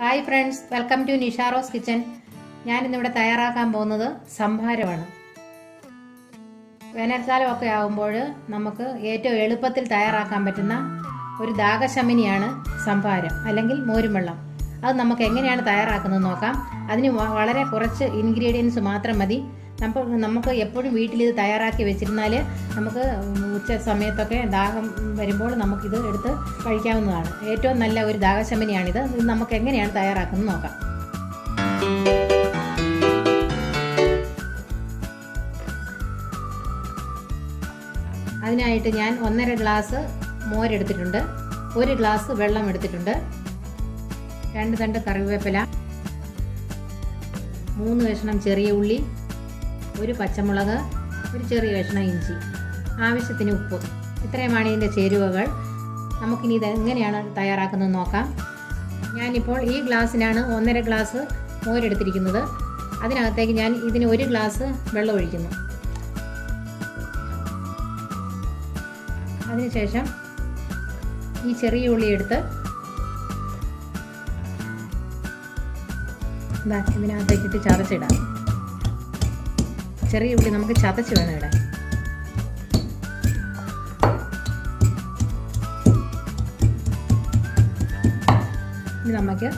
Hi friends, welcome to Nisha's kitchen. ഞാൻ ഇന്നിവിടെ തയ്യാറാക്കാൻ പോകുന്നത് സംഭാരമാണ്. വേനൽക്കാലമൊക്കെ ആവുമ്പോൾ നമുക്ക് ഏറ്റവും എളുപ്പത്തിൽ തയ്യാറാക്കാൻ പറ്റുന്ന ഒരു ദാഹശമനിയാണ് സംഭാരം അല്ലെങ്കിൽ മോരുംവെള്ളം. അത് നമുക്ക് എങ്ങനെയാണ് തയ്യാറാക്കുന്നത് നോക്കാം. അതിന് വളരെ കുറച്ച് ഇൻഗ്രീഡിയൻസ് മാത്രം മതി. നമുക്ക് എപ്പോഴും വീട്ടിൽ ഇത് തയ്യാറാക്കി വെച്ചിരുന്നാൽ നമുക്ക് ഉച്ച സമയത്തൊക്കെ ദാഹം വരുമ്പോൾ നമുക്കിത് എടുത്ത് കഴിക്കാവുന്നതാണ്. ഏറ്റവും നല്ല ഒരു ദാഹശമനിയാണിത്. ഇത് നമുക്ക് എങ്ങനെയാണ് തയ്യാറാക്കുന്നത് നോക്കാം. അതിനായിട്ട് ഞാൻ 1.5 ഗ്ലാസ് മോരെടുത്തിട്ടുണ്ട്, 1 ഗ്ലാസ് വെള്ളം എടുത്തിട്ടുണ്ട്, 2 തണ്ട് കറിവേപ്പില, 3 കഷ്ണം ചെറിയ ഉള്ളി, 1 പച്ചമുളക്, 1 ചെറിയ കഷ്ണം ഇഞ്ചി, ആവശ്യത്തിന് ഉപ്പ്. ഇത്രയുമാണ് ഇതിൻ്റെ ചേരുവകൾ. നമുക്കിനി ഇത് എങ്ങനെയാണ് തയ്യാറാക്കുന്നത് നോക്കാം. ഞാനിപ്പോൾ ഈ ഗ്ലാസ്സിനാണ് 1.5 ഗ്ലാസ് മോരെടുത്തിരിക്കുന്നത്. അതിനകത്തേക്ക് ഞാൻ ഇതിന് 1 ഗ്ലാസ് വെള്ളം ഒഴിക്കുന്നു. അതിനുശേഷം ഈ ചെറിയ ഉള്ളി എടുത്ത് ഇതിനകത്തേക്കിട്ട് ചതച്ചിടാം. ചെറിയ ഉള്ളി നമുക്ക് ചതച്ച് വേണം ഇടാൻ. ഇനി നമുക്ക്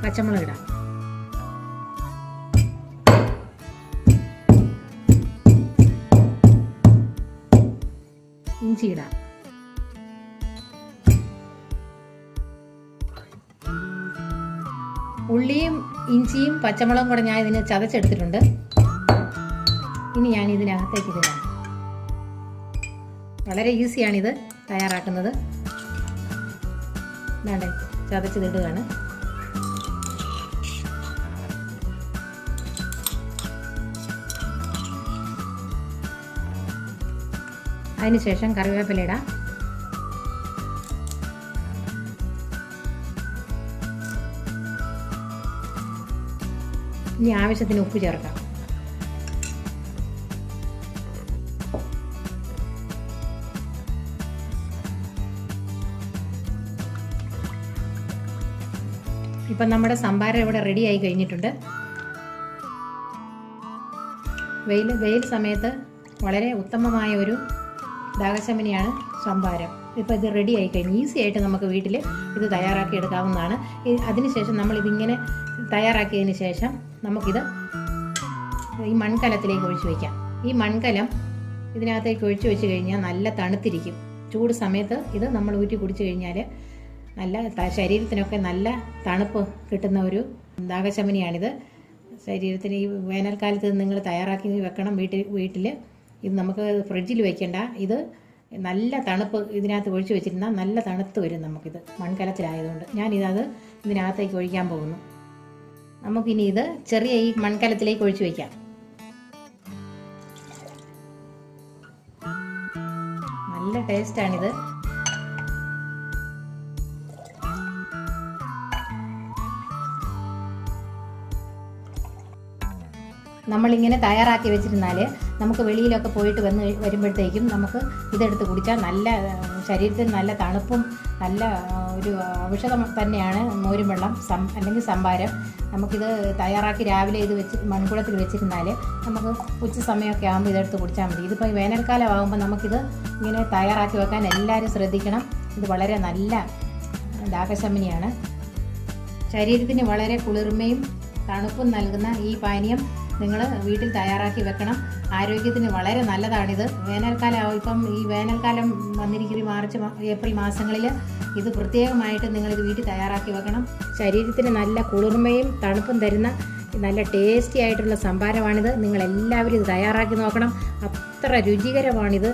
പച്ചമുളക് ഇടാം. ഇഞ്ചി ഇടാം. ഉള്ളിയും ഇഞ്ചിയും പച്ചമുളകും കൂടെ ഞാൻ ഇതിന് ചതച്ചെടുത്തിട്ടുണ്ട്. ഇനി ഞാൻ ഇതിനകത്തേക്ക് ഇതിടാം. വളരെ ഈസിയാണിത് തയ്യാറാക്കുന്നത്. വേണ്ടേ ചതച്ചിടുകയാണ്. അതിനുശേഷം കറിവേപ്പില ഇടാം. ഇനി ആവശ്യത്തിന് ഉപ്പ് ചേർക്കാം. ഇപ്പം നമ്മുടെ സംഭാരം ഇവിടെ റെഡി ആയി കഴിഞ്ഞിട്ടുണ്ട്. വെയിൽ സമയത്ത് വളരെ ഉത്തമമായ ഒരു ദാഹശമനിയാണ് സംഭാരം. ഇപ്പോൾ ഇത് റെഡി ആയി കഴിഞ്ഞു. ഈസി ആയിട്ട് നമുക്ക് വീട്ടിൽ ഇത് തയ്യാറാക്കി എടുക്കാവുന്നതാണ്. അതിനുശേഷം നമ്മളിതിങ്ങനെ തയ്യാറാക്കിയതിന് ശേഷം നമുക്കിത് ഈ മൺകലത്തിലേക്ക് ഒഴിച്ചു വയ്ക്കാം. ഈ മൺകലം ഇതിനകത്തേക്ക് ഒഴിച്ചു വെച്ച് കഴിഞ്ഞാൽ നല്ല തണുത്തിരിക്കും. ചൂട് സമയത്ത് ഇത് നമ്മൾ ഊറ്റി കുടിച്ചു കഴിഞ്ഞാൽ നല്ല ശരീരത്തിനൊക്കെ നല്ല തണുപ്പ് കിട്ടുന്ന ഒരു ദാഹശമനിയാണിത്. ശരീരത്തിന് ഈ വേനൽക്കാലത്ത് നിങ്ങൾ തയ്യാറാക്കി വെക്കണം വീട്ടിൽ. ഇത് നമുക്ക് ഫ്രിഡ്ജിൽ വെക്കേണ്ട. ഇത് നല്ല തണുപ്പ് ഇതിനകത്ത് ഒഴിച്ചു വെച്ചിരുന്നാൽ നല്ല തണുത്ത് വരും നമുക്കിത് മൺകലത്തിലായതുകൊണ്ട്. ഞാനിതത് ഇതിനകത്തേക്ക് ഒഴിക്കാൻ പോകുന്നു. നമുക്കിനി ഇത് ചെറിയ ഈ മൺകലത്തിലേക്ക് ഒഴിച്ചു വയ്ക്കാം. നല്ല ടേസ്റ്റാണിത്. നമ്മളിങ്ങനെ തയ്യാറാക്കി വെച്ചിരുന്നാൽ നമുക്ക് വെളിയിലൊക്കെ പോയിട്ട് വരുമ്പോഴത്തേക്കും നമുക്ക് ഇതെടുത്ത് കുടിച്ചാൽ നല്ല ശരീരത്തിന് നല്ല തണുപ്പും നല്ല ഒരു ഔഷധം തന്നെയാണ് മോരുംവെള്ളം അല്ലെങ്കിൽ സംഭാരം. നമുക്കിത് തയ്യാറാക്കി രാവിലെ ഇത് മൺകുടത്തിൽ വെച്ചിരുന്നാൽ നമുക്ക് ഉച്ച സമയമൊക്കെ ആകുമ്പോൾ ഇതെടുത്ത് കുടിച്ചാൽ മതി. ഇതിപ്പോൾ വേനൽക്കാലം ആകുമ്പോൾ നമുക്കിത് ഇങ്ങനെ തയ്യാറാക്കി വെക്കാൻ എല്ലാവരും ശ്രദ്ധിക്കണം. ഇത് വളരെ നല്ല ദാഹശമനിയാണ്. ശരീരത്തിന് വളരെ കുളിർമയും തണുപ്പും നൽകുന്ന ഈ പാനീയം നിങ്ങൾ വീട്ടിൽ തയ്യാറാക്കി വെക്കണം. ആരോഗ്യത്തിന് വളരെ നല്ലതാണിത്. ഇപ്പം ഈ വേനൽക്കാലം വന്നിരിക്കുന്ന മാർച്ച് ഏപ്രിൽ മാസങ്ങളിൽ ഇത് പ്രത്യേകമായിട്ട് നിങ്ങളിത് വീട്ടിൽ തയ്യാറാക്കി വെക്കണം. ശരീരത്തിന് നല്ല കുളിർമയും തണുപ്പും തരുന്ന നല്ല ടേസ്റ്റി ആയിട്ടുള്ള സംഭാരമാണിത്. നിങ്ങളെല്ലാവരും ഇത് തയ്യാറാക്കി നോക്കണം. അത്ര രുചികരമാണിത്.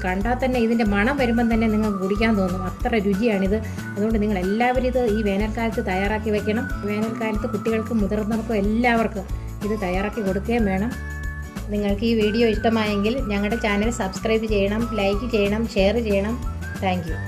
കണ്ടാൽ തന്നെ ഇതിൻ്റെ മണം വരുമ്പം തന്നെ നിങ്ങൾക്ക് കുടിക്കാൻ തോന്നും. അത്ര രുചിയാണിത്. അതുകൊണ്ട് നിങ്ങളെല്ലാവരും ഇത് ഈ വേനൽക്കാലത്ത് തയ്യാറാക്കി വെക്കണം. വേനൽക്കാലത്ത് കുട്ടികൾക്കും മുതിർന്നവർക്കും എല്ലാവർക്കും ഇത് തയ്യാറാക്കി കൊടുക്കുകയും വേണം. നിങ്ങൾക്ക് ഈ വീഡിയോ ഇഷ്ടമായെങ്കിൽ ഞങ്ങളുടെ ചാനൽ സബ്സ്ക്രൈബ് ചെയ്യണം, ലൈക്ക് ചെയ്യണം, ഷെയർ ചെയ്യണം. Thank you.